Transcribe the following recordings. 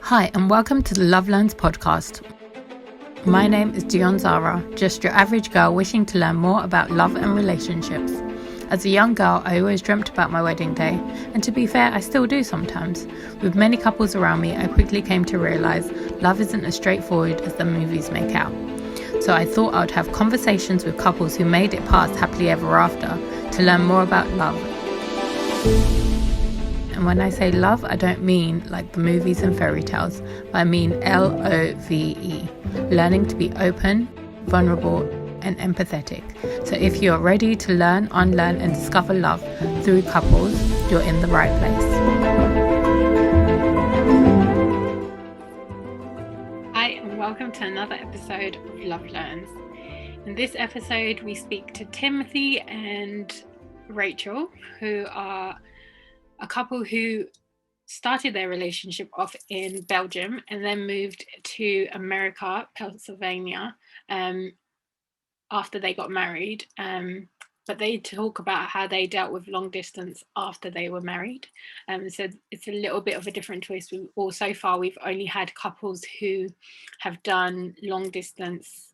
Hi, and welcome to the Love Learns podcast. My name is Dionne Zara, just your average girl wishing to learn more about love and relationships. As a young girl, I always dreamt about my wedding day, and to be fair, I still do sometimes. With many couples around me, I quickly came to realize love isn't as straightforward as the movies make out. So I thought I'd have conversations with couples who made it past happily ever after to learn more about love. And when I say love, I don't mean like the movies and fairy tales, but I mean LOVE, learning to be open, vulnerable, and empathetic. So if you're ready to learn, unlearn, and discover love through couples, you're in the right place. Hi, and welcome to another episode of Love Learns. In this episode, we speak to Timothy and Rachel, who are a couple who started their relationship off in Belgium and then moved to America, Pennsylvania, after they got married. But they talk about how they dealt with long distance after they were married. So it's a little bit of a different twist. So far, we've only had couples who have done long distance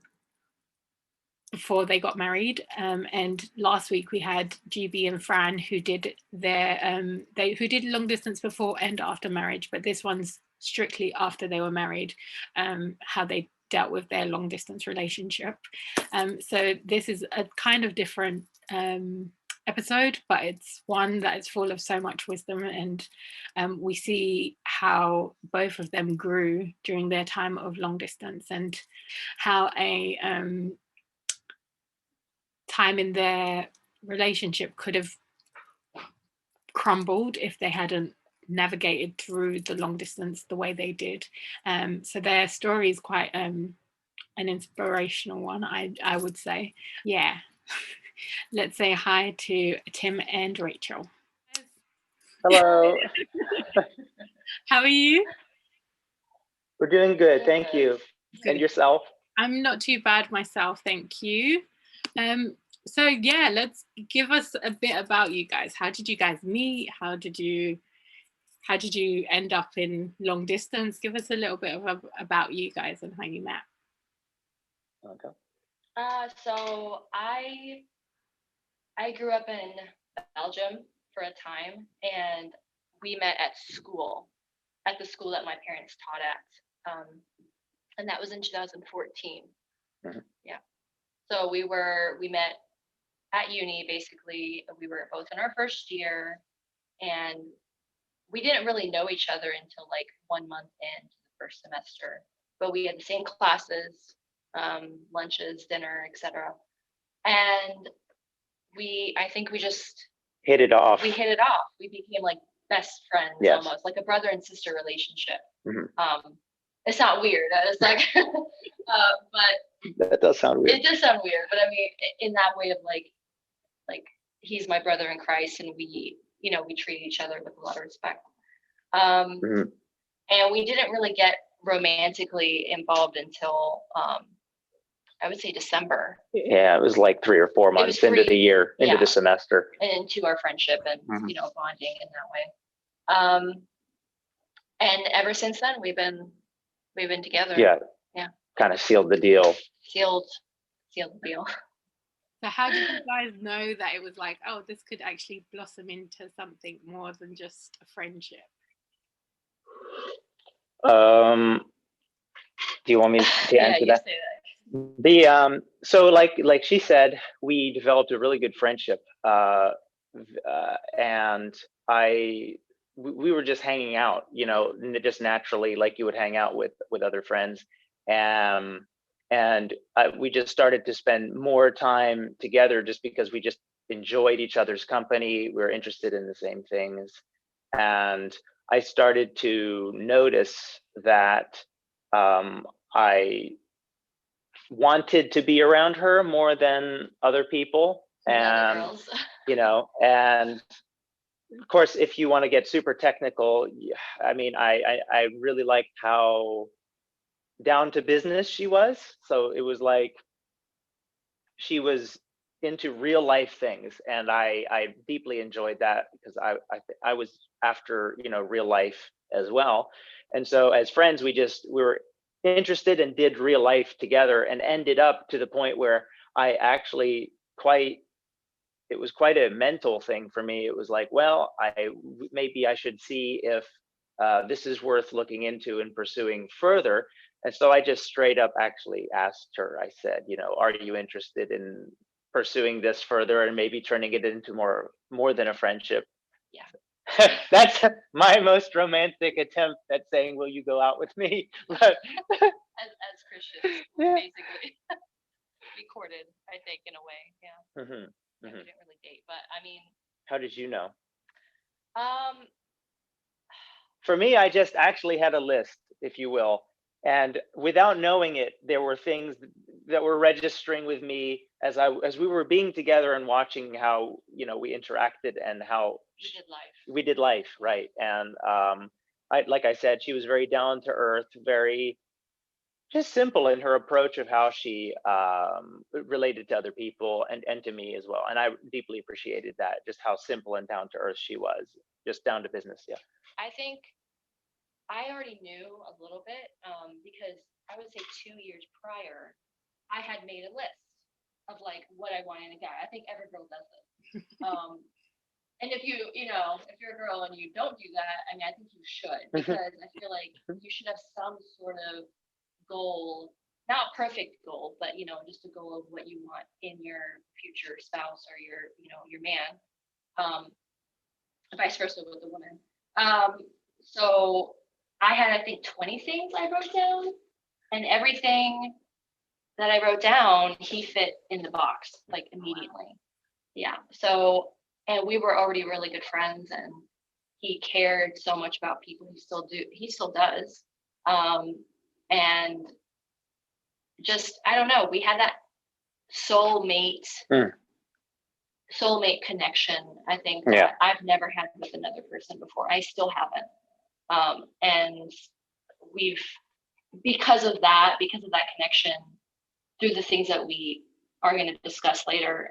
before they got married, and last week we had GB and Fran who did who did long distance before and after marriage, but this one's strictly after they were married, how they dealt with their long distance relationship. So this is a kind of different episode, but it's one that is full of so much wisdom, and we see how both of them grew during their time of long distance and how a time in their relationship could have crumbled if they hadn't navigated through the long distance the way they did. So their story is quite an inspirational one, I would say. Yeah. Let's say hi to Tim and Rachel. Hello. How are you? We're doing good, thank you. Good. And yourself? I'm not too bad myself, thank you. So yeah, let's give us a bit about you guys. How did you guys meet? How did you end up in long distance? Give us a little bit about you guys and how you met. Okay. So I grew up in Belgium for a time, and we met at the school that my parents taught at, and that was in 2014. Mm-hmm. Yeah. So we met at uni. Basically, we were both in our first year, and we didn't really know each other until like 1 month into the first semester. But we had the same classes, lunches, dinner, etc. And I think we just hit it off. We hit it off. We became like best friends, yes. Almost like a brother and sister relationship. Mm-hmm. It's not weird. It's like, but that does sound weird. It does sound weird, but I mean, in that way of like he's my brother in Christ, and we treat each other with a lot of respect. Mm-hmm. And we didn't really get romantically involved until I would say December. Yeah, it was like 3 or 4 months into the year, into the semester, and into our friendship and mm-hmm. Bonding in that way. And ever since then, we've been together. Yeah. Yeah. Kind of sealed the deal. Sealed the deal. So how did you guys know that it was like, oh, this could actually blossom into something more than just a friendship? Do you want me to answer that? Say that. So like she said, we developed a really good friendship, and we were just hanging out, just naturally, like you would hang out with other friends, and we just started to spend more time together just because we just enjoyed each other's company. We were interested in the same things, and I started to notice that I wanted to be around her more than other people, and and of course, if you want to get super technical, I mean, I really liked how down to business she was. So it was like she was into real life things, and I deeply enjoyed that because I was after real life as well. And so as friends, we were interested and did real life together, and ended up to the point where I actually it was quite a mental thing for me. It was like, well, maybe I should see if this is worth looking into and pursuing further. And so I just straight up actually asked her, I said, are you interested in pursuing this further and maybe turning it into more than a friendship? Yeah. That's my most romantic attempt at saying, will you go out with me? But as Christians, yeah. basically. We courted, I think, in a way. Yeah. Mm-hmm. Yeah, we didn't really date, but I mean, How did you know? um, For me, I just actually had a list, if you will. And without knowing it, there were things that were registering with me as we were being together and watching how, we interacted and how we did life. Right. And like I said, she was very down to earth, very just simple in her approach of how she related to other people and to me as well. And I deeply appreciated that, just how simple and down to earth she was, just down to business. Yeah. I think I already knew a little bit because I would say 2 years prior, I had made a list of like what I wanted in a guy. I think every girl does it. And if you're a girl and you don't do that, I mean, I think you should, because I feel like you should have some sort of goal, not perfect goal, but just a goal of what you want in your future spouse or your man. Vice versa with the woman. So I had, I think, 20 things I wrote down, and everything that I wrote down, he fit in the box like immediately. Yeah. So, and we were already really good friends, and he cared so much about people. He still does. And just, I don't know, we had that soulmate connection, I think, that I've never had with another person before. I still haven't. And because of that connection, through the things that we are going to discuss later,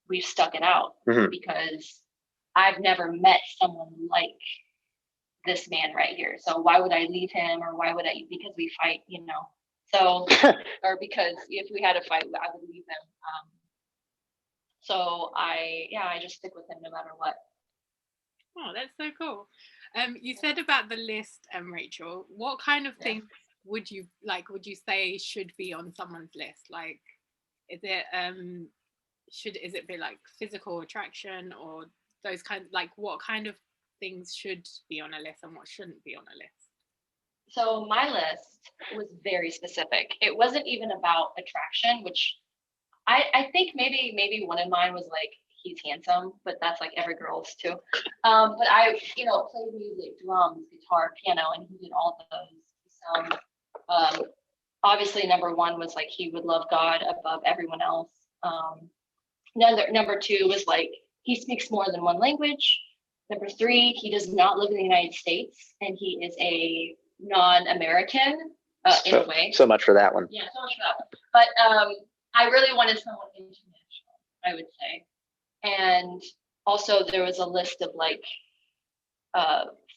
we've stuck it out, because I've never met someone like this man right here. So why would I leave him, or because we fight, so, or because if we had a fight, I would leave him. So I just stick with him no matter what. Oh, that's so cool. You said about the list, Rachel, what kind of things would you say should be on someone's list? Like, is it is it be like physical attraction, or those kinds, like what kind of things should be on a list and what shouldn't be on a list? So my list was very specific. It wasn't even about attraction, which I think maybe one of mine was like, he's handsome, but that's like every girl's too. But I, played music, drums, guitar, piano, and he did all of those. Obviously, number one was like, he would love God above everyone else. Number two was like, he speaks more than one language. Number three, he does not live in the United States, and he is a non-American in a way. So much for that one. Yeah, so much for that one. But I really wanted someone international, I would say. And also there was a list of like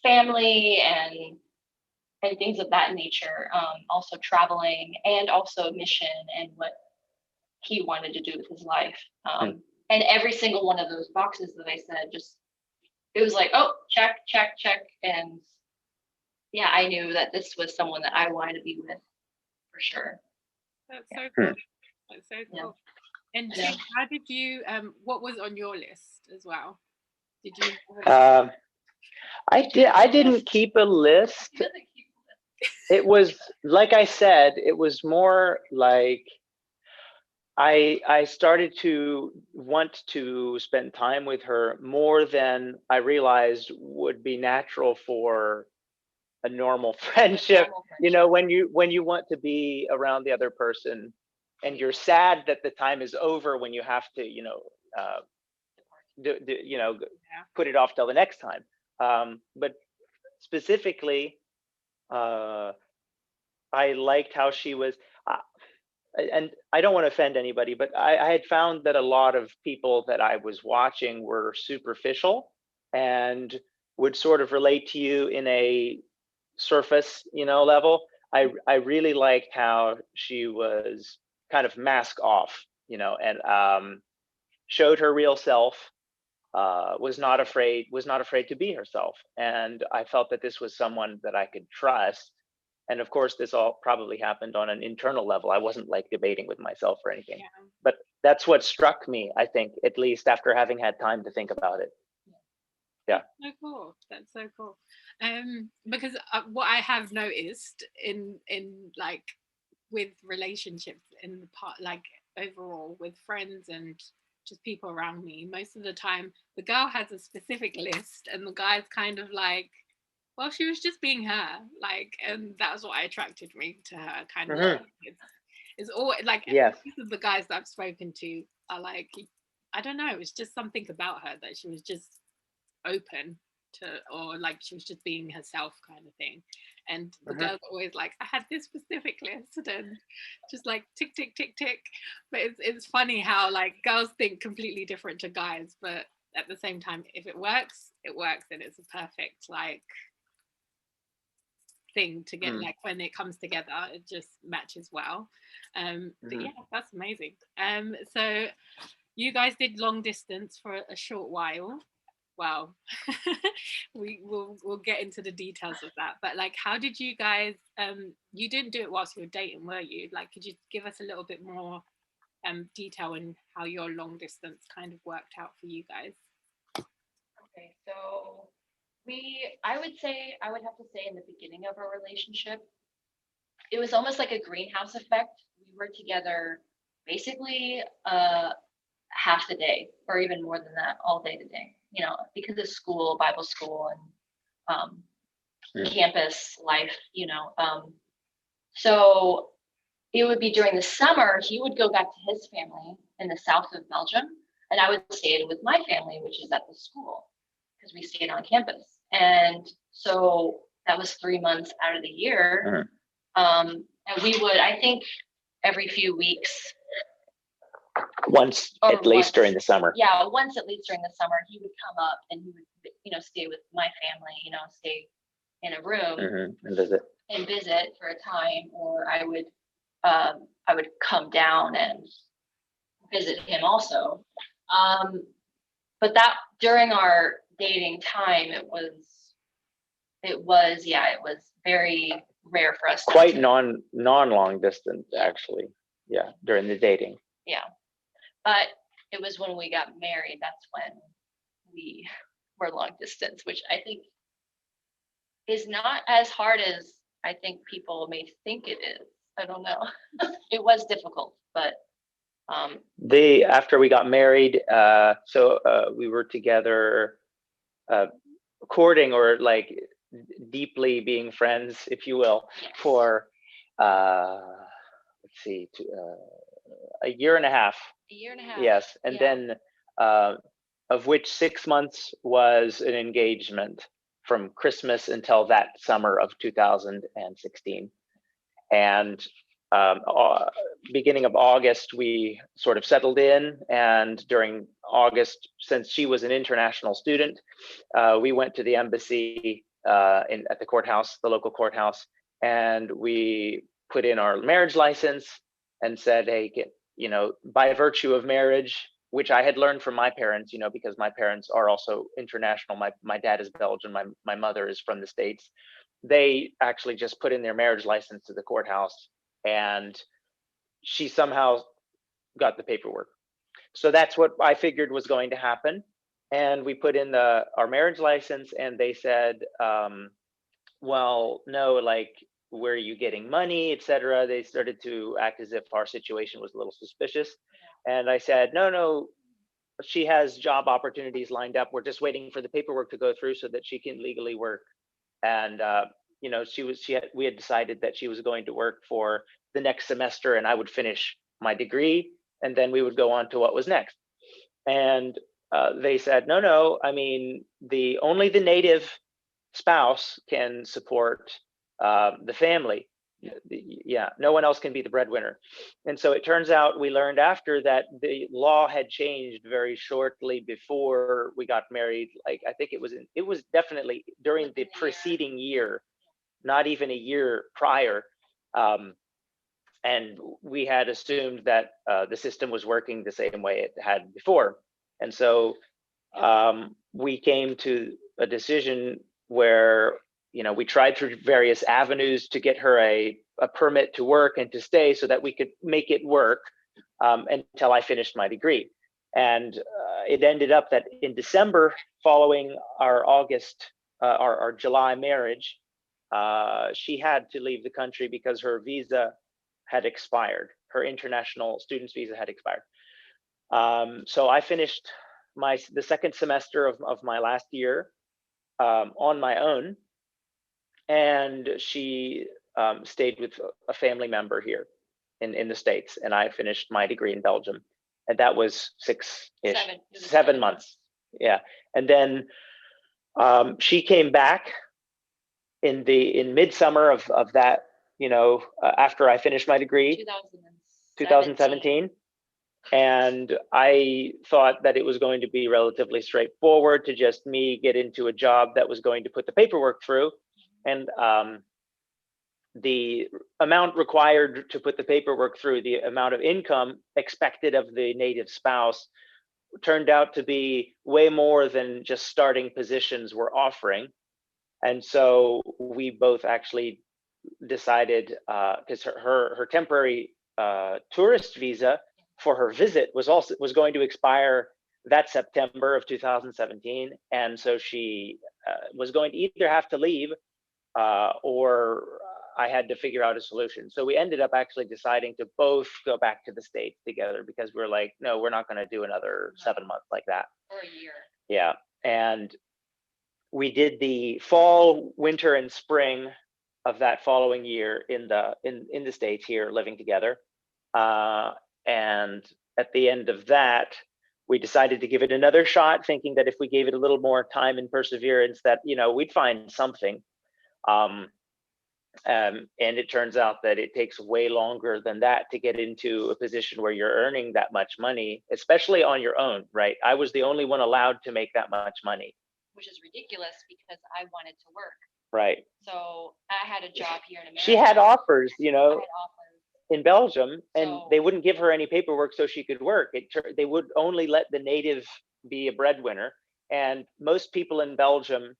family and things of that nature, also traveling, and also mission and what he wanted to do with his life. And every single one of those boxes that I said, it was like, oh, check, check, check. And yeah, I knew that this was someone that I wanted to be with for sure. That's so cool. That's so cool. Yeah. And Jake, how did you, what was on your list as well? Did you? I didn't keep a list. It was, like I said, it was more like I started to want to spend time with her more than I realized would be natural for a normal friendship. When you want to be around the other person, and you're sad that the time is over when you have to, put it off till the next time. But specifically, I liked how she was. And I don't want to offend anybody, but I had found that a lot of people that I was watching were superficial, and would sort of relate to you in a surface, level. I really liked how she was kind of mask off, and showed her real self, was not afraid to be herself. And I felt that this was someone that I could trust. And of course, this all probably happened on an internal level. I wasn't like debating with myself or anything, but that's what struck me, I think, at least after having had time to think about it. Yeah. So cool. That's so cool. Because what I have noticed in like with relationships in the part, like overall with friends and just people around me, most of the time the girl has a specific list and the guy's kind of like, well, she was just being her, like, and that's what attracted me to her, kind of. Like, it's all like, yes, most of the guys that I've spoken to are like, I don't know, it's just something about her that she was just open to, or like she was just being herself, kind of thing. And the girls are always like, I had this specific list, and just like tick tick tick tick. But it's funny how like girls think completely different to guys, but at the same time, if it works, and it's a perfect like thing to get, like when it comes together, it just matches well. But yeah, that's amazing. So you guys did long distance for a short while. Wow. we'll get into the details of that, but like, how did you guys, you didn't do it whilst you were dating, were you? Like, could you give us a little bit more detail in how your long distance kind of worked out for you guys? Okay, so I would have to say in the beginning of our relationship, it was almost like a greenhouse effect. We were together basically half the day, or even more than that, all day today, because of school, Bible school, and campus life, so it would be during the summer, he would go back to his family in the south of Belgium, and I would stay with my family, which is at the school, because we stayed on campus. And so that was 3 months out of the year. And we would, I think, every few weeks, once at least during the summer. Yeah, once at least during the summer, he would come up and he would, stay with my family, stay in a room and visit for a time, or I would come down and visit him also. But that during our dating time, it was very rare for us. Quite non-long distance, actually. Yeah, during the dating. Yeah. But it was when we got married, that's when we were long distance, which I think is not as hard as I think people may think it is. I don't know. It was difficult, but after we got married, we were together, courting, or like deeply being friends, if you will, for let's see, a year and a half. A year and a half. Yes, and then of which 6 months was an engagement from Christmas until that summer of 2016. And beginning of August, we sort of settled in. And during August, since she was an international student, we went to the embassy at the courthouse, the local courthouse, and we put in our marriage license and said, hey, by virtue of marriage, which I had learned from my parents, because my parents are also international. My dad is Belgian. My mother is from the States. They actually just put in their marriage license to the courthouse, and she somehow got the paperwork. So that's what I figured was going to happen. And we put in our marriage license, and they said, well, no, like, where are you getting money, etc. They started to act as if our situation was a little suspicious. And I said, no, she has job opportunities lined up. We're just waiting for the paperwork to go through so that she can legally work. And we had decided that she was going to work for the next semester, and I would finish my degree, and then we would go on to what was next. And they said, no, I mean, only the native spouse can support the family. Yeah, no one else can be the breadwinner. And so it turns out, we learned after that the law had changed very shortly before we got married. Like, I think it was definitely during the preceding year, not even a year prior. And we had assumed that the system was working the same way it had before. And so we came to a decision where, we tried through various avenues to get her a permit to work and to stay so that we could make it work until I finished my degree. And it ended up that in December, following our our July marriage, she had to leave the country because her visa had expired. Her international student's visa had expired. So I finished the second semester of my last year on my own, and she stayed with a family member here in the States, and I finished my degree in Belgium, and that was 7 months. Yeah, and then she came back in midsummer of that, after I finished my degree, 2017. And I thought that it was going to be relatively straightforward to just me get into a job that was going to put the paperwork through. And the amount required to put the paperwork through, the amount of income expected of the native spouse, turned out to be way more than just starting positions were offering. And so we both actually decided, because her temporary tourist visa for her visit was going to expire that September of 2017, and so she was going to either have to leave or I had to figure out a solution. So we ended up actually deciding to both go back to the States together, because we're like, no, we're not going to do another 7 months like that. Or a year. Yeah, and we did the fall, winter, and spring of that following year in the States here, living together. And at the end of that, we decided to give it another shot, thinking that if we gave it a little more time and perseverance, that we'd find something. And it turns out that it takes way longer than that to get into a position where you're earning that much money, especially on your own, right? I was the only one allowed to make that much money, which is ridiculous because I wanted to work. Right. So I had a job here in America. She had offers, I had offers in Belgium, and they wouldn't give her any paperwork so she could work. They would only let the native be a breadwinner, and most people in Belgium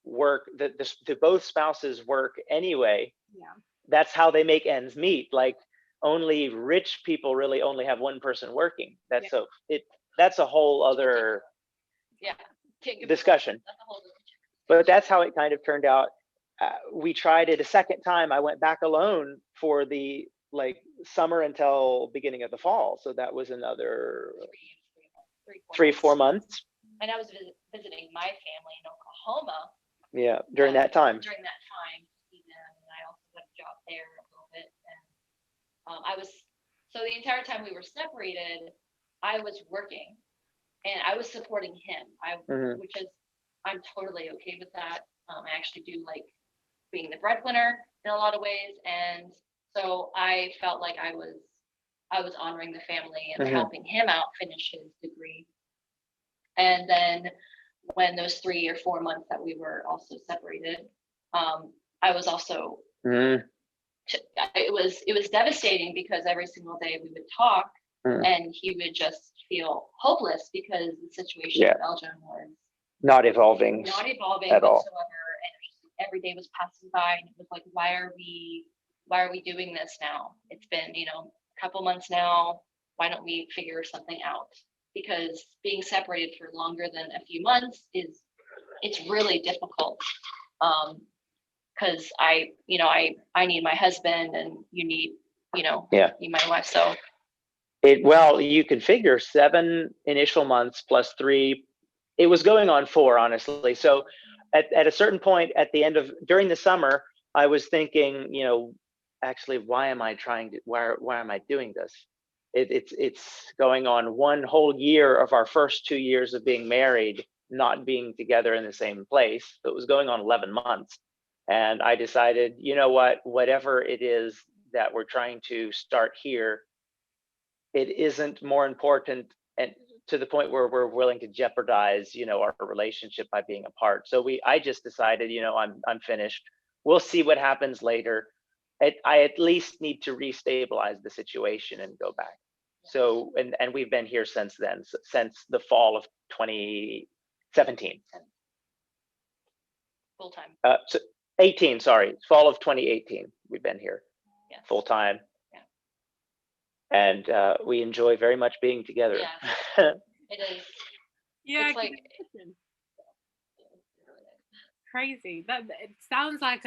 work. The both spouses work anyway. Yeah, that's how they make ends meet. Like, only rich people really only have one person working. That's that's a whole other discussion. But that's how it kind of turned out. We tried it a second time. I went back alone for the summer until beginning of the fall. So that was another 3-4 months. And I was visiting my family in Oklahoma. Yeah, during that time. And I also got a job there a little bit. And so the entire time we were separated, I was working and I was supporting him. I'm totally okay with that. I actually do like being the breadwinner in a lot of ways, and so I felt like I was honoring the family and helping him out finish his degree. And then when those 3 or 4 months that we were also separated, I was also it was devastating, because every single day we would talk and he would just feel hopeless because the situation in Belgium was not evolving at whatsoever. all. And it was just, every day was passing by, and it was like, why are we doing this now? It's been a couple months now. Why don't we figure something out? Because being separated for longer than a few months it's really difficult. Because I need my husband, and you need need my wife. So you could figure 7 initial months plus 3. It was going on 4, honestly. So at a certain point during the summer, I was thinking, actually, why am I doing this? It's going on 1 whole year of our first 2 years of being married, not being together in the same place. So it was going on 11 months. And I decided, you know what, whatever it is that we're trying to start here, it isn't more important, and to the point where we're willing to jeopardize, our relationship by being apart. So I just decided, I'm finished. We'll see what happens later. I at least need to restabilize the situation and go back. So, and we've been here since then, since the fall of 2017. Full time. So 18, sorry, fall of 2018. We've been here full time. And we enjoy very much being together. Yeah, it is. Yeah, it's like crazy. That it sounds like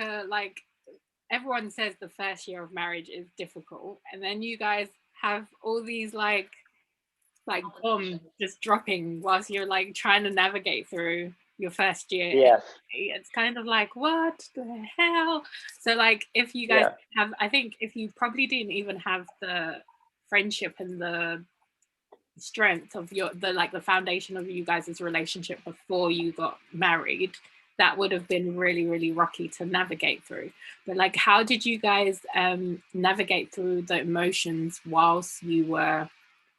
everyone says the first year of marriage is difficult, and then you guys have all these like bombs just dropping whilst you're like trying to navigate through your first year. Yes. It's kind of like, what the hell? So like, if you guys have, I think if you probably didn't even have the friendship and the strength of the foundation of you guys' relationship before you got married, that would have been really, really rocky to navigate through. But like, how did you guys navigate through the emotions whilst you were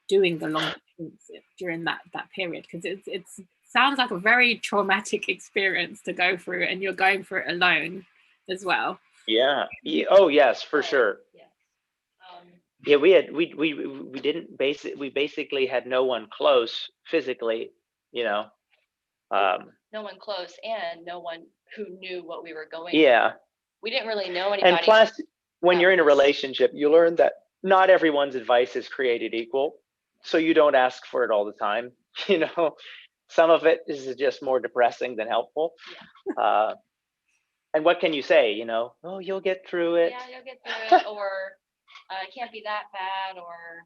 doing the long distance during that period? Because it sounds like a very traumatic experience to go through, and you're going through it alone as well. Yeah. Oh yes, for sure. Yeah, we basically had no one close physically, no one close, and no one who knew what we were going through. We didn't really know anybody. And plus, when you're in a relationship, you learn that not everyone's advice is created equal. So you don't ask for it all the time. Some of it is just more depressing than helpful. Yeah. And what can you say? Oh, you'll get through it. Yeah, you'll get through it, or it can't be that bad, or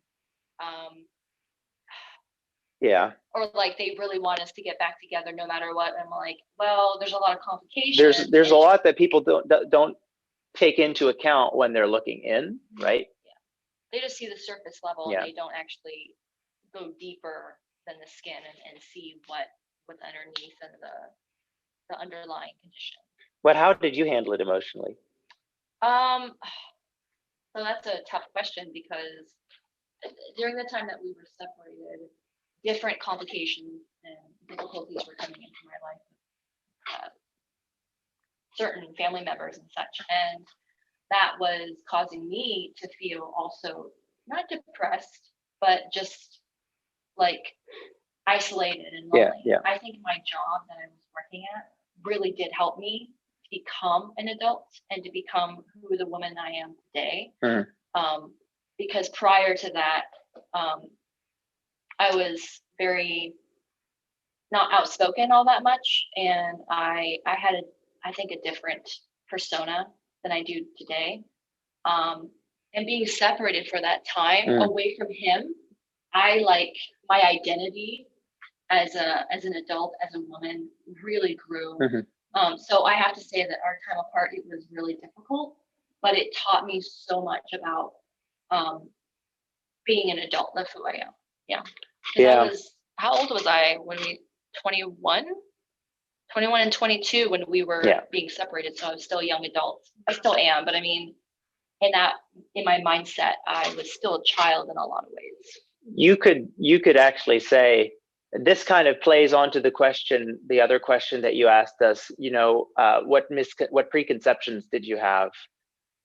yeah. Or like they really want us to get back together no matter what. And I'm like, well, there's a lot of complications. There's a lot that people don't take into account when they're looking in, right? Yeah. They just see the surface level, and they don't actually go deeper than the skin and see what's underneath and the underlying condition. But how did you handle it emotionally? So that's a tough question, because during the time that we were separated, different complications and difficulties were coming into my life, certain family members and such, and that was causing me to feel also not depressed, but just like isolated and lonely. Yeah. I think my job that I was working at really did help me to become an adult and to become who the woman I am today. Mm-hmm. Because prior to that, I was very not outspoken all that much, and I had I think a different persona than I do today. And being separated for that time away from him, I my identity as an adult, as a woman, really grew. Mm-hmm. So I have to say that our time apart, it was really difficult, but it taught me so much about being an adult of who I am. Yeah. Yeah. How old was I when we 21 and 22 when we were being separated? So I was still a young adult. I still am, but I mean, in my mindset, I was still a child in a lot of ways. You could actually say, this kind of plays onto the other question that you asked us, what preconceptions did you have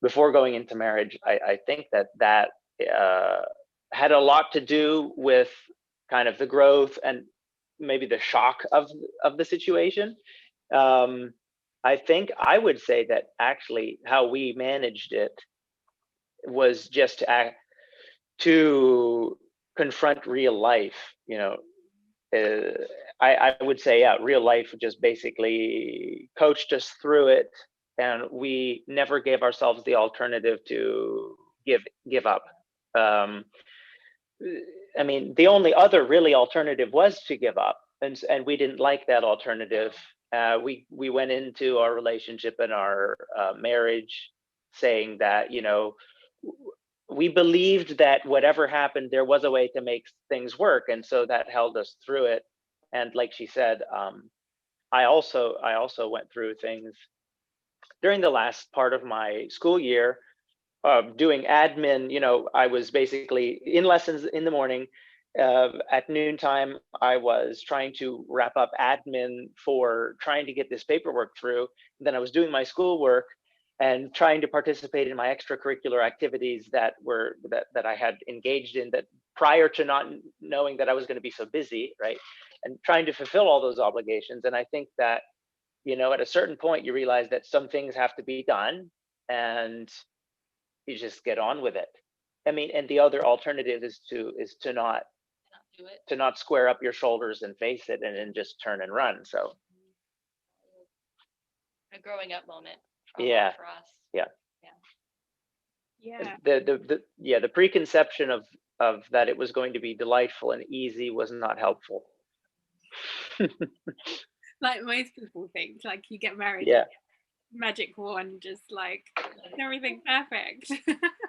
before going into marriage? I think that had a lot to do with kind of the growth and maybe the shock of the situation. I think I would say that actually how we managed it was just to confront real life. I would say, real life just basically coached us through it, and we never gave ourselves the alternative to give up. I mean, the only other really alternative was to give up, and we didn't like that alternative. We went into our relationship and our marriage saying that, we believed that whatever happened, there was a way to make things work, and so that held us through it. And like she said, I also went through things during the last part of my school year, doing admin, I was basically in lessons in the morning. At noontime, I was trying to wrap up admin for trying to get this paperwork through. Then I was doing my schoolwork and trying to participate in my extracurricular activities that I had engaged in, that prior to not knowing that I was going to be so busy, right? And trying to fulfill all those obligations. And I think that, at a certain point, you realize that some things have to be done, and you just get on with it. I mean, and the other alternative is to not do it. To not square up your shoulders and face it, and then just turn and run. So a growing up moment yeah, for us. Yeah. The preconception of that it was going to be delightful and easy was not helpful. Like most people think, like you get married, Yeah. magic wand, just like everything perfect.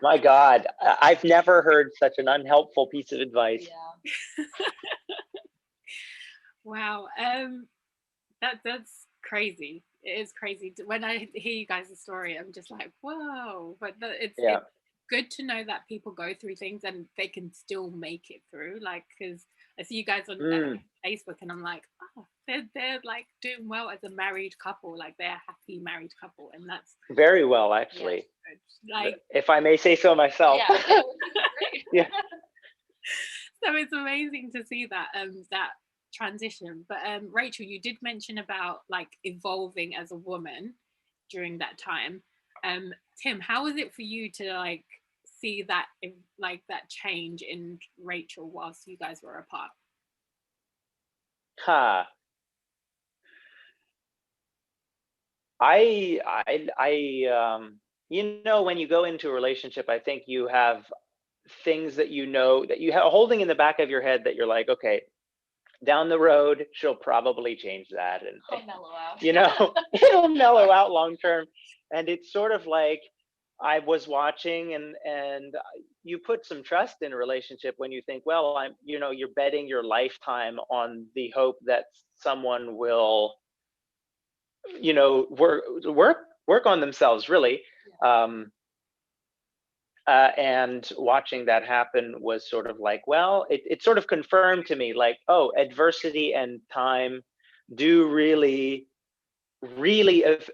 My God, I've never heard such an unhelpful piece of advice. Yeah. Wow. That's crazy. It is crazy. When I hear you guys' story, I'm just like, whoa. But it's good to know that people go through things and they can still make it through. Like, because I see you guys on Facebook, and I'm like, oh, they're like doing well as a married couple. Like, they're a happy married couple, and that's very well, actually. Like, if I may say so myself. Yeah. Yeah. So it's amazing to see that that transition. But Rachel, you did mention about like evolving as a woman during that time. Tim, how was it for you to like see that like that change in Rachel whilst you guys were apart? When you go into a relationship, I think you have things that that you have holding in the back of your head that you're like, okay, down the road she'll probably change that, and it'll mellow out. It'll mellow out long term. And it's sort of like, I was watching, and you put some trust in a relationship when you think, well, you're betting your lifetime on the hope that someone will work on themselves, really. And watching that happen was sort of like, well, it sort of confirmed to me, like, oh, adversity and time do really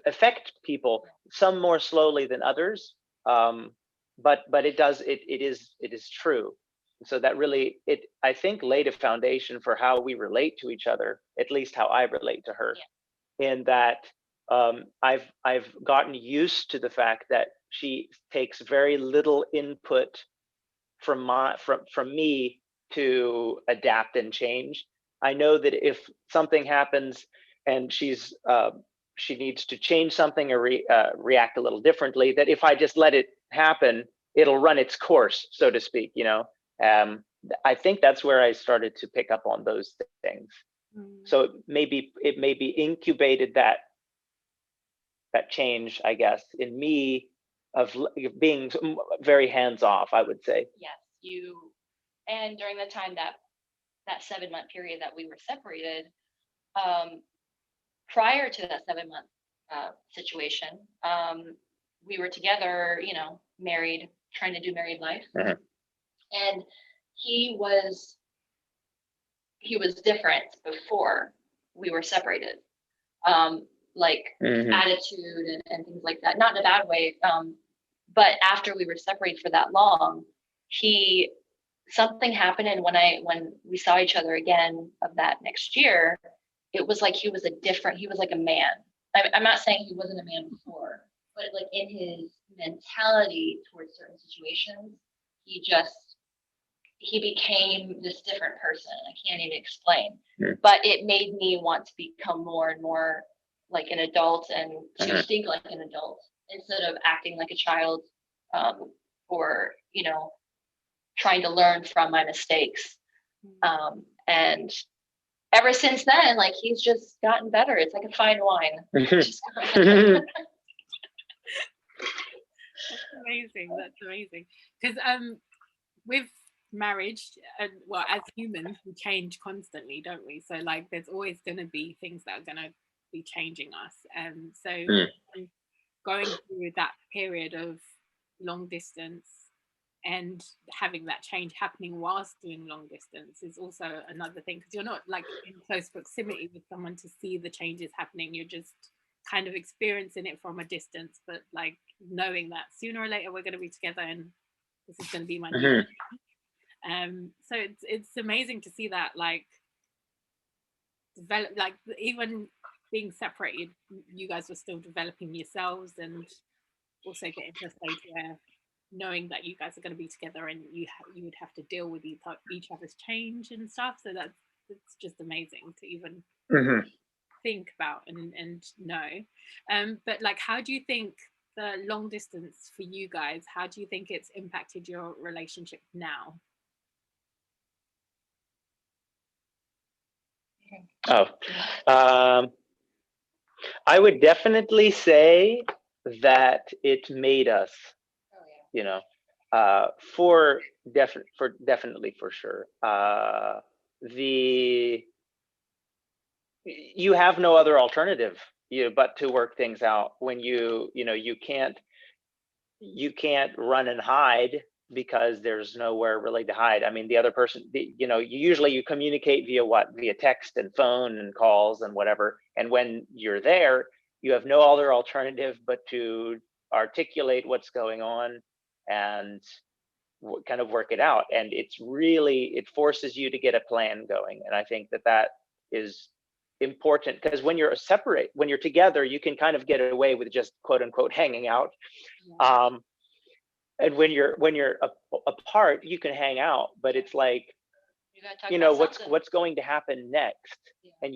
affect people, some more slowly than others, but it is true. So that really, I think, laid a foundation for how we relate to each other, at least how I relate to her. In that I've gotten used to the fact that she takes very little input from me to adapt and change. I know that if something happens and she needs to change something or react a little differently, that if I just let it happen, it'll run its course, so to speak. I think that's where I started to pick up on those things. So it maybe incubated that change, I guess, in me, of being very hands-off, I would say. Yes, and during the time that 7-month period that we were separated, prior to that 7-month situation, we were together, married, trying to do married life. And he was different before we were separated. Like attitude and things like that, not in a bad way. But after we were separated for that long, something happened, and when we saw each other again of that next year, it was like he was like a man. I'm not saying he wasn't a man before, but like in his mentality towards certain situations, he became this different person. I can't even explain, but it made me want to become more and more like an adult, and to think like an adult instead of acting like a child, or trying to learn from my mistakes. And ever since then, like, he's just gotten better. It's like a fine wine. That's amazing. Because with marriage, and well, as humans, we change constantly, don't we? So like, there's always going to be things that are going to be changing us, and so going through that period of long distance and having that change happening whilst doing long distance is also another thing, because you're not like in close proximity with someone to see the changes happening. You're just kind of experiencing it from a distance, but like knowing that sooner or later we're going to be together and this is going to be my new so it's amazing to see that, like, develop, like, even being separated, you guys were still developing yourselves and also getting to a stage where knowing that you guys are going to be together and you would have to deal with each other's change and stuff. So it's just amazing to even think about and know. But like, how do you think the long distance for you guys, how do you think it's impacted your relationship now? I would definitely say that it made us, you know, definitely for sure. You have no other alternative, but to work things out when you can't run and hide because there's nowhere really to hide. I mean, the other person, you communicate via text and phone and calls and whatever. And when you're there, you have no other alternative but to articulate what's going on and kind of work it out. And it forces you to get a plan going. And I think that is important, because when you're together, you can kind of get away with just quote unquote hanging out. Yeah. And when you're apart, you can hang out, but it's like, what's going to happen next. Yeah. And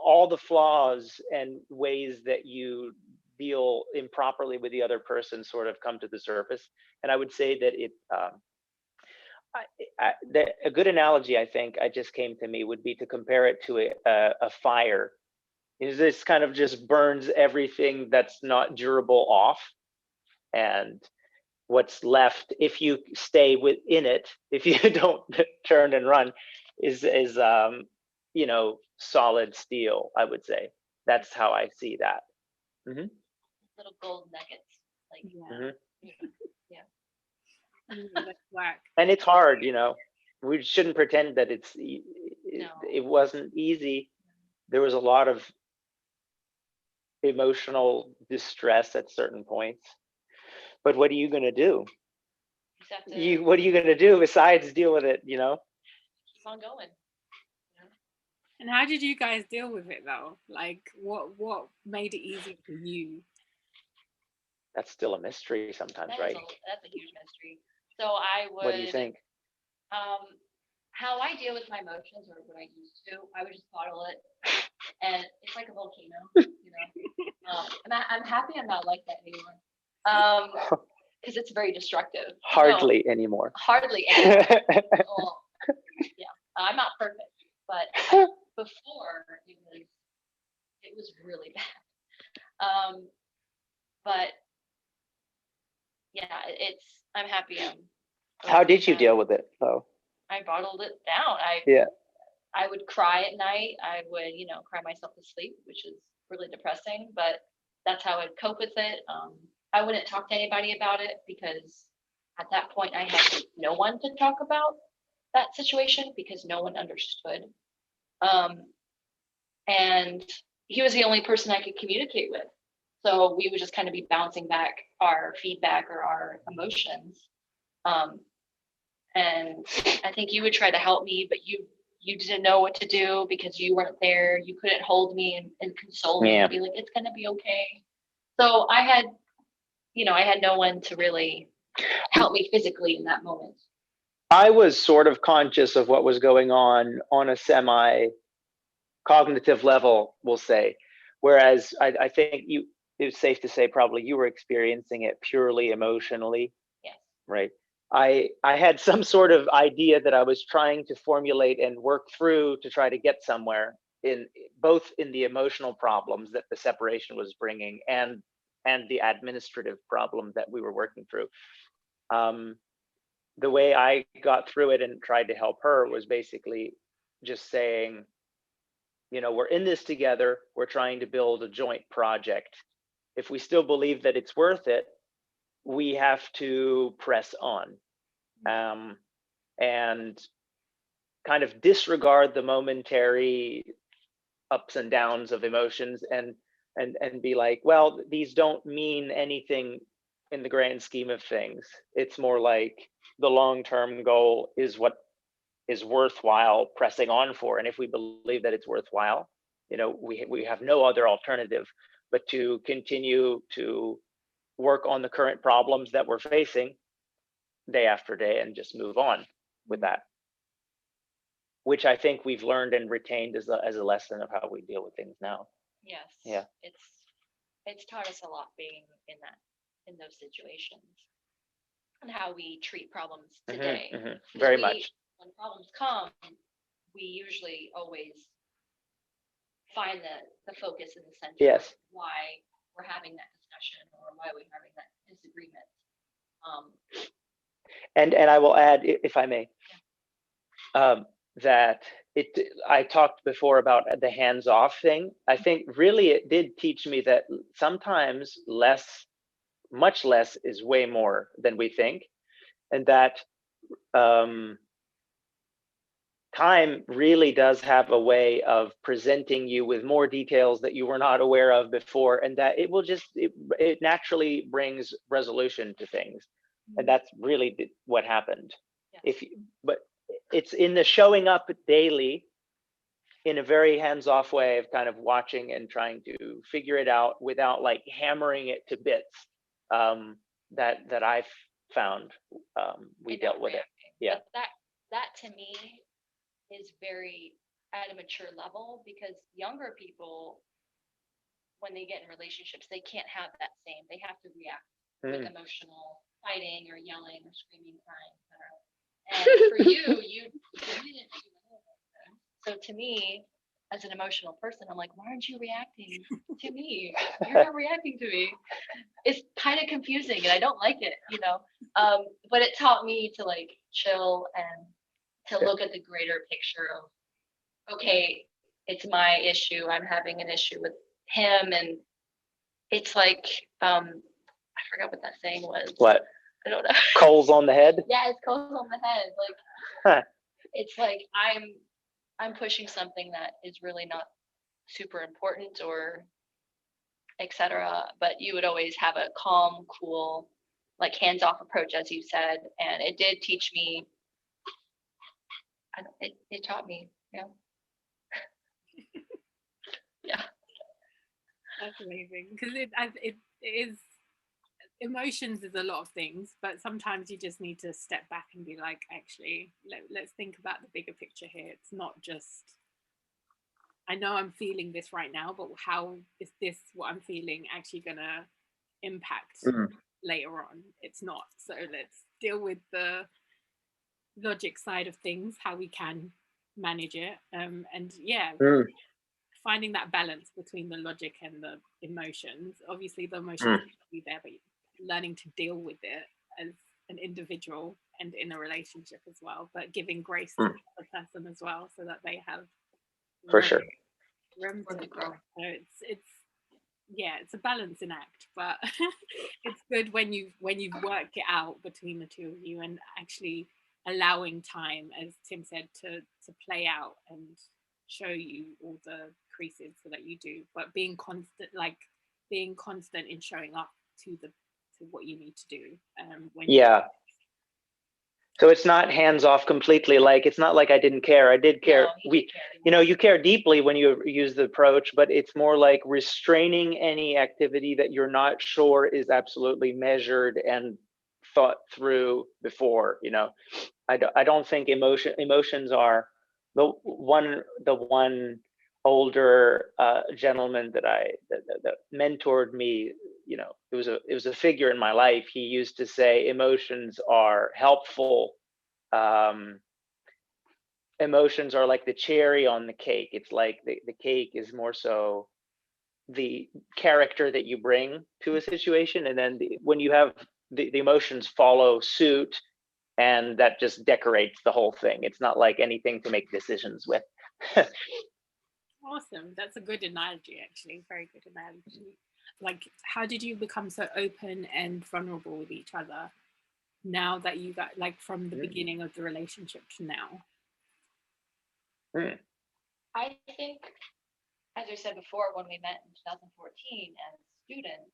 all the flaws and ways that you deal improperly with the other person sort of come to the surface. And I would say that a good analogy, I think, just came to me would be to compare it to a fire. This kind of just burns everything that's not durable off, and what's left, if you stay within it, if you don't turn and run, is solid steel. I would say that's how I see that. Mm-hmm. Little gold nuggets, like yeah. And it's hard, we shouldn't pretend that it wasn't easy. There was a lot of emotional distress at certain points, but what are you going to do? What are you going to do besides deal with it? Keep on going. And how did you guys deal with it though? Like, what made it easy for you? That's still a mystery sometimes, right? That's a huge mystery. So what do you think? How I deal with my emotions, or what I used to, I would just bottle it, and it's like a volcano, and I'm happy I'm not like that anymore, because it's very destructive. Hardly anymore. Hardly anymore. Well, yeah, I'm not perfect, but before it was really bad. But yeah, I'm happy. How did you deal with it though? I bottled it down. I would cry at night. I would, cry myself to sleep, which is really depressing, but that's how I'd cope with it. I wouldn't talk to anybody about it because at that point I had no one to talk about that situation because no one understood. And he was the only person I could communicate with. So we would just kind of be bouncing back our feedback or our emotions. And I think you would try to help me, but you didn't know what to do because you weren't there. You couldn't hold me and console me and be like, it's going to be okay. So I had no one to really help me physically in that moment. I was sort of conscious of what was going on a semi-cognitive level, we'll say. Whereas I think it's safe to say probably you were experiencing it purely emotionally. Yes. Right. I had some sort of idea that I was trying to formulate and work through to try to get somewhere, in both in the emotional problems that the separation was bringing and the administrative problem that we were working through. The way I got through it and tried to help her was basically just saying, we're in this together. We're trying to build a joint project. if we still believe that it's worth it, we have to press on, and kind of disregard the momentary ups and downs of emotions, and be like, well, these don't mean anything in the grand scheme of things. It's more like the long-term goal is what is worthwhile pressing on for. And if we believe that it's worthwhile, we have no other alternative but to continue to work on the current problems that we're facing day after day and just move on with that, which I think we've learned and retained as a lesson of how we deal with things now. Yes. Yeah. It's taught us a lot being in those situations, and how we treat problems today. Very much. When problems come, we usually always find the focus in the center. Yes. Of why we're having that discussion, or why we're having that disagreement. And I will add, if I may, that I talked before about the hands-off thing. I think really it did teach me that sometimes much less is way more than we think, and that time really does have a way of presenting you with more details that you were not aware of before, and that it naturally brings resolution to things. And that's really what happened. Yes. But it's in the showing up daily in a very hands-off way of kind of watching and trying to figure it out without like hammering it to bits, that I've found we dealt with it. Yeah. But that to me is very at a mature level, because younger people, when they get in relationships, they can't have that same. They have to react with emotional fighting or yelling or screaming, crying, etc. And for you didn't do any of those things. So to me, as an emotional person, I'm like, why aren't you reacting to me? You're not reacting to me. It's kind of confusing, and I don't like it, but it taught me to like chill and to look at the greater picture of, okay, it's my issue. I'm having an issue with him. And it's like, I forgot what that saying was. What? I don't know. Coals on the head? Yeah, it's coals on the head. Like, it's like I'm pushing something that is really not super important or etc. But you would always have a calm, cool, like hands-off approach, as you said. And it did teach me. It taught me, yeah. That's amazing, because it is, emotions is a lot of things, but sometimes you just need to step back and be like, actually, let's think about the bigger picture here. It's not just, I know I'm feeling this right now, but how is this what I'm feeling actually gonna impact later on? It's not. So let's deal with the logic side of things, how we can manage it, and finding that balance between the logic and the emotions. Obviously the emotions will be there, but learning to deal with it as an individual and in a relationship as well, but giving grace to the person as well, so that they have room to grow. So it's a balancing act, but it's good when you've worked it out between the two of you, and actually allowing time, as Tim said, to play out and show you all the creases so that you do, but being constant in showing up to what you need to do. So it's not hands off completely. Like, it's not like I didn't care. I did care. No, you care deeply when you use the approach, but it's more like restraining any activity that you're not sure is absolutely measured and thought through before. I don't think emotions are the one older gentleman that mentored me. It was a figure in my life. He used to say emotions are helpful. Emotions are like the cherry on the cake. It's like the cake is more so the character that you bring to a situation, and then when you have the emotions follow suit, and that just decorates the whole thing. It's not like anything to make decisions with. Awesome. That's a good analogy, actually. Very good analogy. like, how did you become so open and vulnerable with each other now that you got, like, from the beginning of the relationship to now? I think, as I said before, when we met in 2014 as students,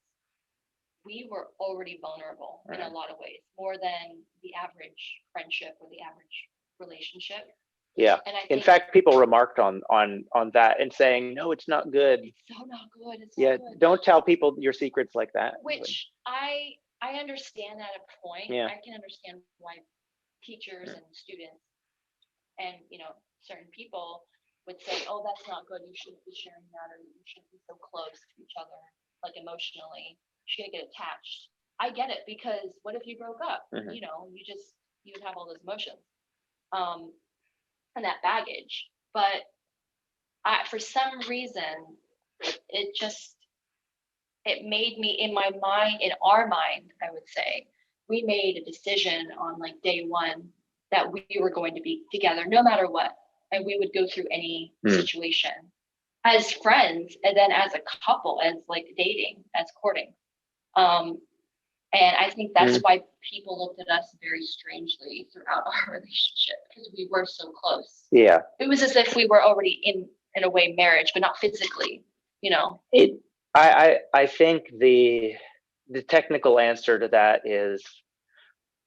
we were already vulnerable in a lot of ways, more than the average friendship or the average relationship. Yeah. And in fact, people remarked on that and saying, no, it's not good. It's so not good. It's yeah, not good. Don't tell people your secrets like that. Which I understand at a point. Yeah. I can understand why teachers and students and certain people would say, oh, that's not good. You shouldn't be sharing that, or you shouldn't be so close to each other, like emotionally. You shouldn't get attached. I get it, because what if you broke up? You would have all those emotions. And that baggage. But for some reason, it made me, in my mind, in our mind, I would say, we made a decision on like day one that we were going to be together no matter what. And we would go through any situation as friends, and then as a couple, as like dating, as courting. And I think that's why people looked at us very strangely throughout our relationship, because we were so close. Yeah. It was as if we were already in a way marriage, but not physically, I think the technical answer to that is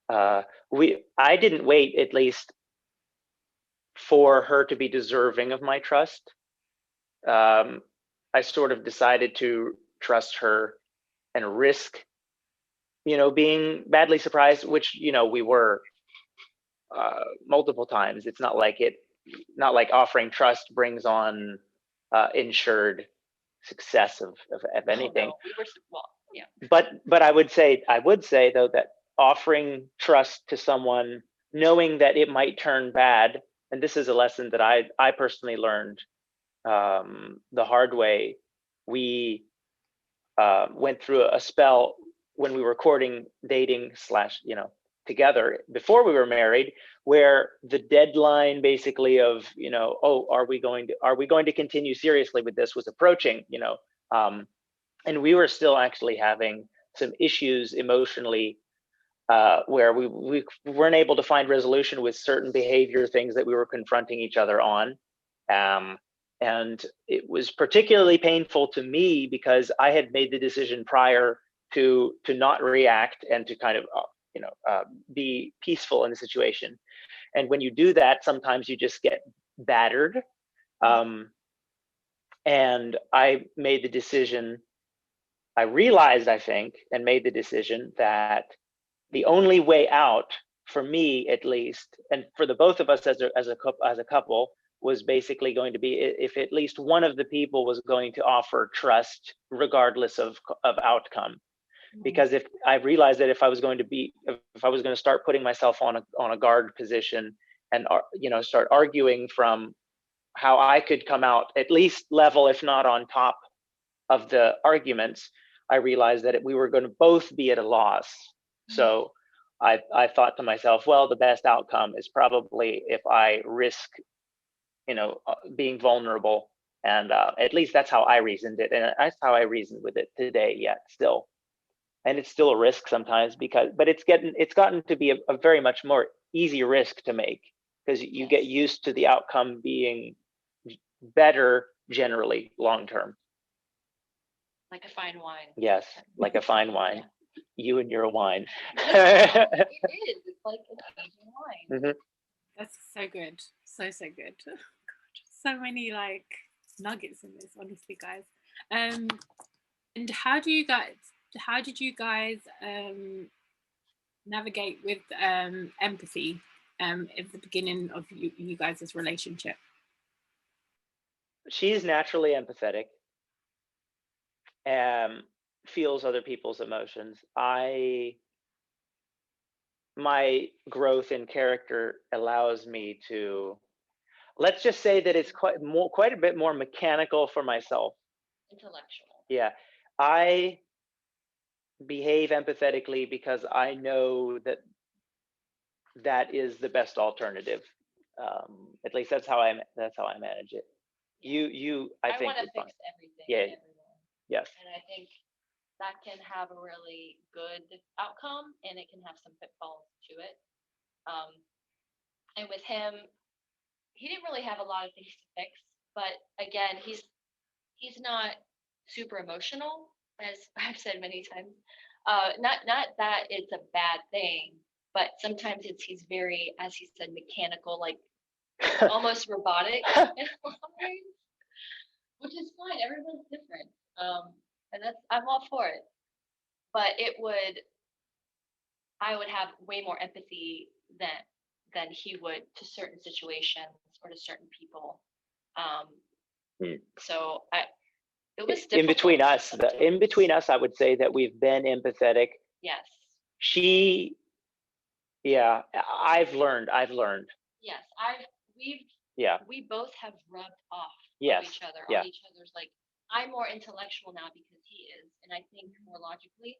I didn't wait, at least, for her to be deserving of my trust. I sort of decided to trust her and risk being badly surprised, which we were multiple times. It's not like offering trust brings on ensured success of anything. No, we were, well, yeah. But I would say though that offering trust to someone, knowing that it might turn bad, and this is a lesson that I personally learned the hard way. We went through a spell when we were courting, dating / together before we were married, where the deadline basically of are we going to continue seriously with this was approaching, and we were still actually having some issues emotionally, where we weren't able to find resolution with certain behavior things that we were confronting each other on. And it was particularly painful to me because I had made the decision prior to not react and to kind of be peaceful in the situation. And when you do that, sometimes you just get battered. And I made the decision, I realized, I think, and made the decision that the only way out, for me at least, and for the both of us as a couple, was basically going to be if at least one of the people was going to offer trust regardless of outcome. Because if I realized that if I was going to start putting myself on a guard position and start arguing from how I could come out at least level, if not on top of the arguments, I realized that we were going to both be at a loss. So I thought to myself, well, the best outcome is probably if I risk being vulnerable. And at least that's how I reasoned it, and that's how I reasoned with it today yet still. And it's still a risk sometimes, but it's gotten to be a very much more easy risk to make, because you get used to the outcome being better generally long term. Like a fine wine. Yes, like a fine wine. Yeah. You and your wine. It is. It's like an aging wine. That's so good. So good. God, so many like nuggets in this, honestly, guys. And how did you guys navigate with empathy at the beginning of you guys' relationship? She's naturally empathetic, feels other people's emotions. My growth in character allows me to, let's just say that it's quite a bit more mechanical for myself. Intellectual. Yeah. I behave empathetically because I know that is the best alternative. At least that's how I manage it. Yeah. I think want to fix everything. Yeah. And everyone. Yes. And I think that can have a really good outcome, and it can have some pitfalls to it. And with him, he didn't really have a lot of things to fix, but again, he's not super emotional, as I've said many times. Not that it's a bad thing, but sometimes he's very, as he said, mechanical, like almost robotic in a lot of ways, which is fine. Everyone's different, and I'm all for it. But I would have way more empathy than he would to certain situations or to certain people. So it was difficult. In between us, I would say that we've been empathetic. Yes. I've learned. Yes, we both have rubbed off Yes. of each other, Yeah. on each other's, like, I'm more intellectual now because he is, and I think more logically,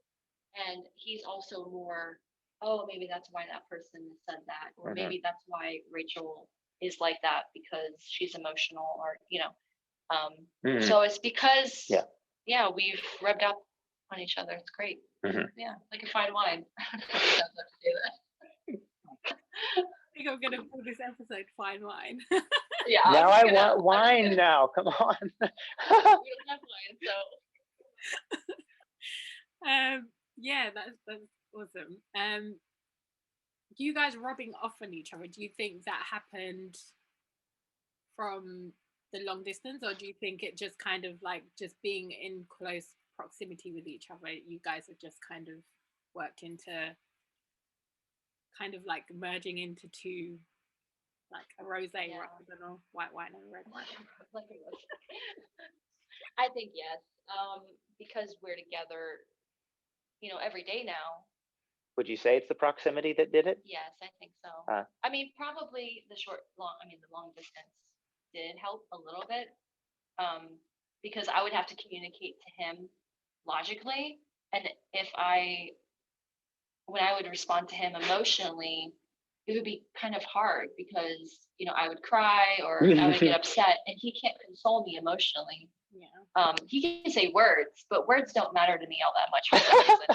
and he's also more, oh, maybe that's why that person said that, or maybe that's why Rachel is like that because she's emotional, or so it's because we've rubbed up on each other. It's great. Yeah, like a fine wine. I don't know if that's what to say that. I think I'm gonna call this episode "Fine Wine." Yeah. Now I want wine. Now, come on. We don't have wine, so. Yeah, that's awesome. You guys rubbing off on each other, do you think that happened from the long distance, or do you think it just kind of like just being in close proximity with each other, you guys have just kind of worked into kind of like merging into two, like a rosé rather than a white wine and a red wine? Like a rosé. I think yes, because we're together, every day now. Would you say it's the proximity that did it? Yes, I think so. I mean, probably the long distance did help a little bit, because I would have to communicate to him logically, and when I would respond to him emotionally, it would be kind of hard because I would cry or I would get upset, and he can't console me emotionally. Yeah. He can say words, but words don't matter to me all that much for some reason.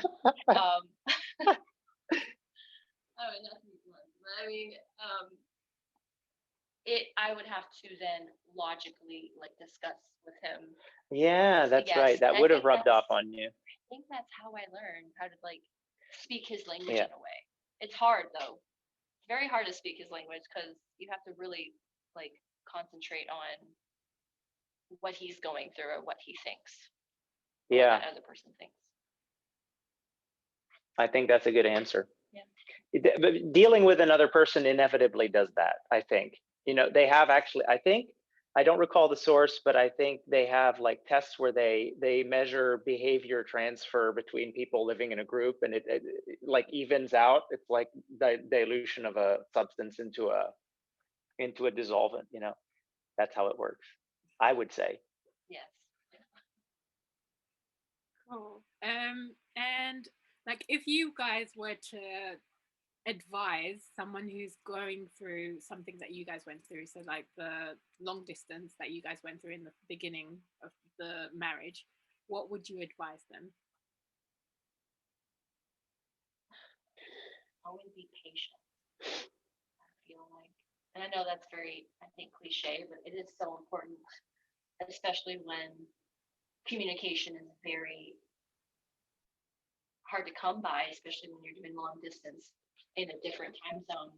I mean, I would have to then logically discuss with him. Yeah, that's right. That would have rubbed off on you. I think that's how I learned how to speak his language in a way. It's hard though. It's very hard to speak his language because you have to really concentrate on what he's going through or what he thinks. Yeah. What that other person thinks. I think that's a good answer. Yeah. But dealing with another person inevitably does that, I think. They have actually, I don't recall the source, but I think they have tests where they measure behavior transfer between people living in a group, and it evens out. It's like the dilution of a substance into a dissolvent, That's how it works, I would say. Yes. Cool. And if you guys were to advise someone who's going through something that you guys went through, so the long distance that you guys went through in the beginning of the marriage, what would you advise them? Always be patient. I feel like, and I know that's very, I think, cliche, but it is so important, especially when communication is very hard to come by, especially when you're doing long distance in a different time zone,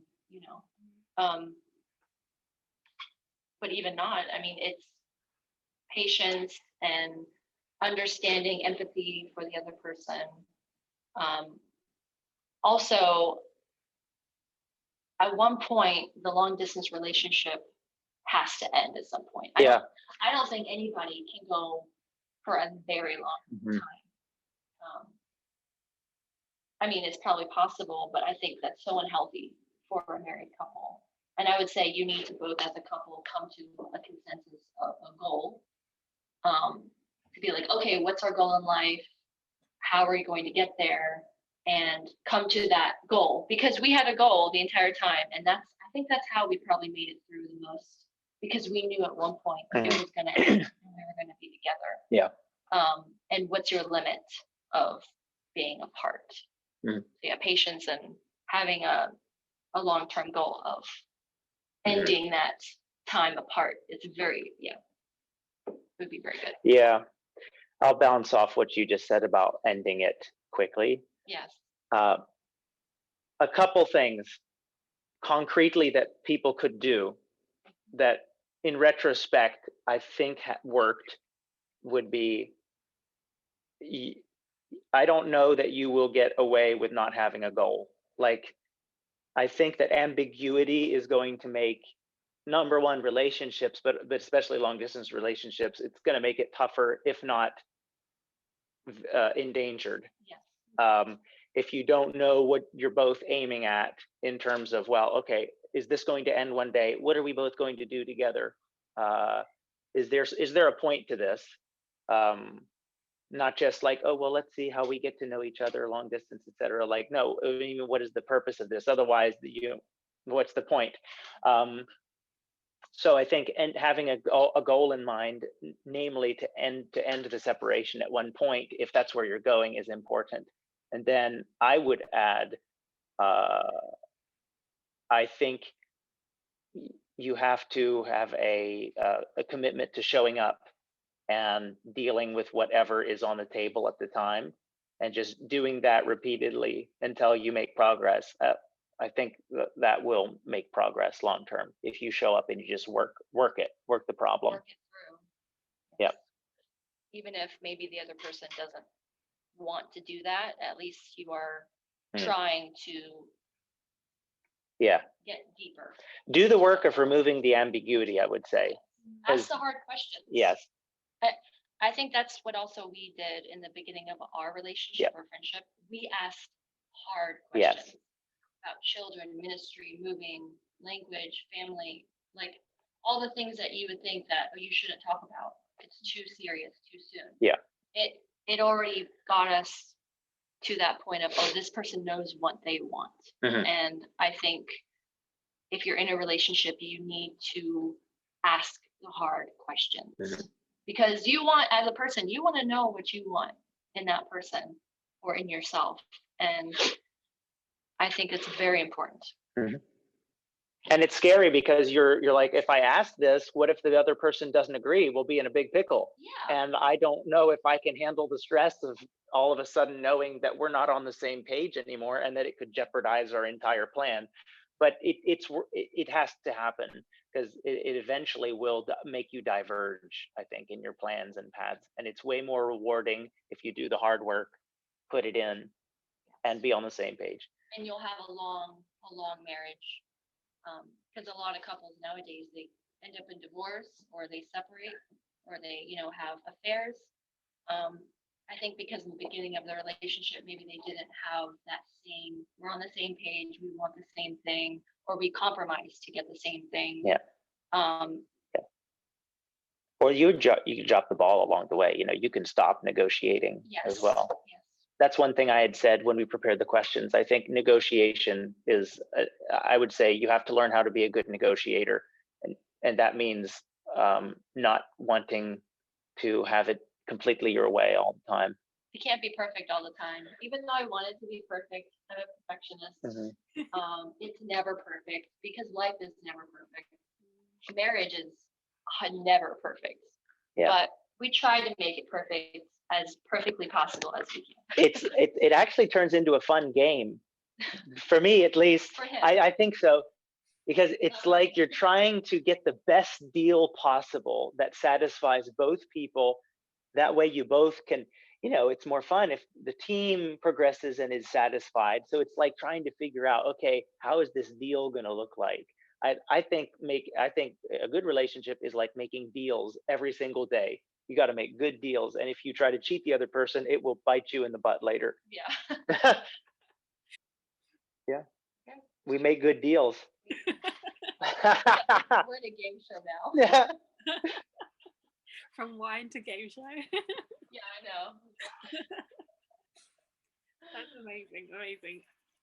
but even not, it's patience and understanding, empathy for the other person. Also, at one point, the long distance relationship has to end at some point. I don't think anybody can go for a very long time. It's probably possible, but I think that's so unhealthy for a married couple. And I would say you need to both, as a couple, come to a consensus of a goal. To be okay, what's our goal in life? How are we going to get there? And come to that goal, because we had a goal the entire time, and I think that's how we probably made it through the most, because we knew at one point it was going to end and we were going to be together. Yeah. And what's your limit? of being apart. Mm-hmm. So yeah, patience and having a long-term goal of ending that time apart is would be very good. Yeah. I'll bounce off what you just said about ending it quickly. Yes. A couple things concretely that people could do that in retrospect I think worked would be, I don't know that you will get away with not having a goal. Like, I think that ambiguity is going to make, number one, relationships, but especially long distance relationships, it's going to make it tougher, if not endangered. Yes. If you don't know what you're both aiming at in terms of, well, okay, is this going to end one day? What are we both going to do together? Is there a point to this? Not just like, oh, well, let's see how we get to know each other long distance, etc. Like, no, I mean, what is the purpose of this? Otherwise, what's the point? So I think, and having a goal in mind, namely to end the separation at one point, if that's where you're going, is important. And then I would add, I think you have to have a commitment to showing up and dealing with whatever is on the table at the time, and just doing that repeatedly until you make progress. I think that will make progress long term if you show up and you just work the problem. Work it through. Yeah. Even if maybe the other person doesn't want to do that, at least you are trying to get deeper. Do the work of removing the ambiguity, I would say. Ask the hard questions. Yes. I think that's what also we did in the beginning of our relationship or friendship. We asked hard questions about children, ministry, moving, language, family, like all the things that you would think that you shouldn't talk about. It's too serious too soon. Yeah. It already got us to that point of, oh, this person knows what they want. And I think if you're in a relationship, you need to ask the hard questions. Because you want, as a person, you want to know what you want in that person or in yourself. And I think it's very important. And it's scary because you're like, if I ask this, what if the other person doesn't agree? We'll be in a big pickle. Yeah. And I don't know if I can handle the stress of all of a sudden knowing that we're not on the same page anymore, and that it could jeopardize our entire plan. But it has to happen, because it eventually will make you diverge, I think, in your plans and paths. And it's way more rewarding if you do the hard work, put it in, and be on the same page. And you'll have a long marriage. Because a lot of couples nowadays, they end up in divorce, or they separate, or they, have affairs. I think because in the beginning of the relationship, maybe they didn't have that we're on the same page, we want the same thing, or we compromise to get the same thing. Yeah. Or you drop the ball along the way. You can stop negotiating as well. Yes. That's one thing I had said when we prepared the questions. I think negotiation is, I would say you have to learn how to be a good negotiator. And that means not wanting to have it completely your way all the time. You can't be perfect all the time. Even though I wanted to be perfect, I'm a perfectionist. It's never perfect, because life is never perfect. Marriage is never perfect. Yeah. But we try to make it perfect, as perfectly possible as we can. It actually turns into a fun game. For me, at least. For him. I think so. Because it's like you're trying to get the best deal possible that satisfies both people. That way you both can, it's more fun if the team progresses and is satisfied. So it's like trying to figure out, okay, how is this deal going to look like? I think a good relationship is like making deals every single day. You got to make good deals. And if you try to cheat the other person, it will bite you in the butt later. Yeah. Yeah. We make good deals. We're in a game show now. Yeah. From wine to game show. Yeah, I know. That's amazing.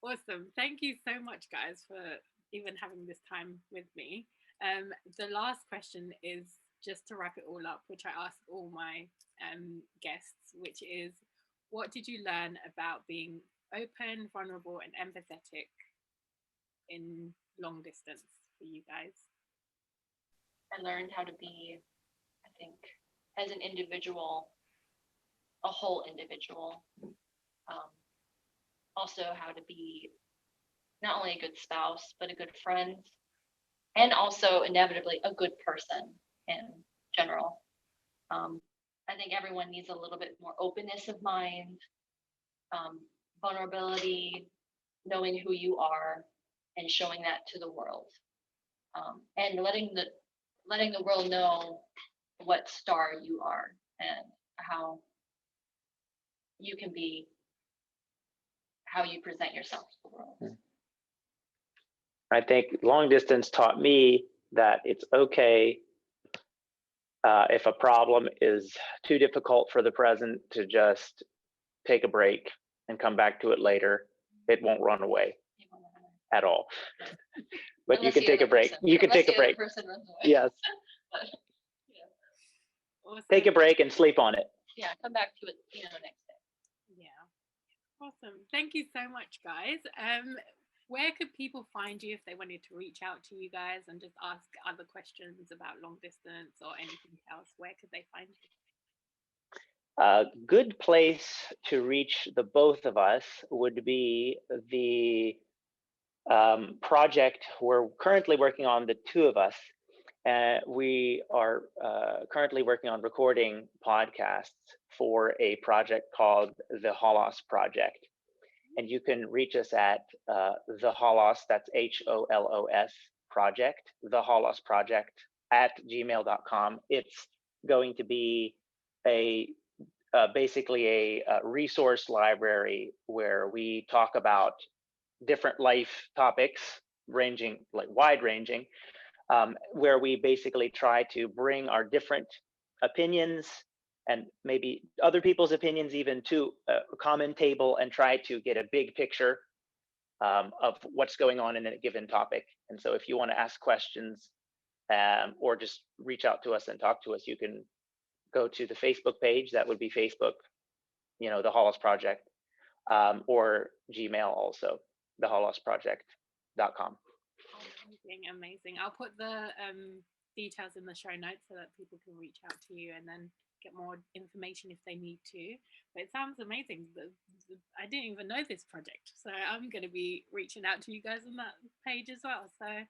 Awesome. Thank you so much, guys, for even having this time with me. The last question is just to wrap it all up, which I ask all my guests, which is, what did you learn about being open, vulnerable, and empathetic in long distance for you guys? I learned how to be, I think, as an individual, a whole individual. Also how to be not only a good spouse, but a good friend, and also inevitably a good person in general. I think everyone needs a little bit more openness of mind, vulnerability, knowing who you are, and showing that to the world, and letting the world know what star you are and how you can be, how you present yourself to the world. I think long distance taught me that it's okay if a problem is too difficult for the present to just take a break and come back to it later. It won't run away at all. But you can take a break. You can take a break. Yes. Awesome. Take a break and sleep on it. Yeah, come back to it, next day. Yeah. Awesome. Thank you so much, guys. Where could people find you if they wanted to reach out to you guys and just ask other questions about long distance or anything else? Where could they find you? A good place to reach the both of us would be the project we're currently working on, the two of us. We are currently working on recording podcasts for a project called theHolosproject. And you can reach us at theHolos, that's HOLOS project, theHolosproject @gmail.com. It's going to be basically a resource library where we talk about different life topics, wide ranging, where we basically try to bring our different opinions and maybe other people's opinions even to a common table and try to get a big picture of what's going on in a given topic. And so if you want to ask questions or just reach out to us and talk to us, you can go to the Facebook page. That would be Facebook, the Holos Project, or Gmail also, theHolosproject.com. Amazing. I'll put the details in the show notes so that people can reach out to you and then get more information if they need to. But it sounds amazing. I didn't even know this project, so I'm going to be reaching out to you guys on that page as well. So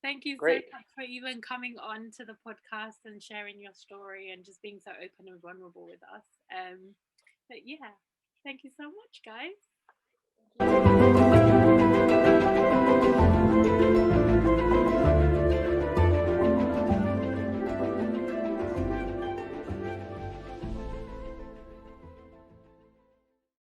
thank you so much for even coming on to the podcast and sharing your story and just being so open and vulnerable with us. But yeah, thank you so much, guys.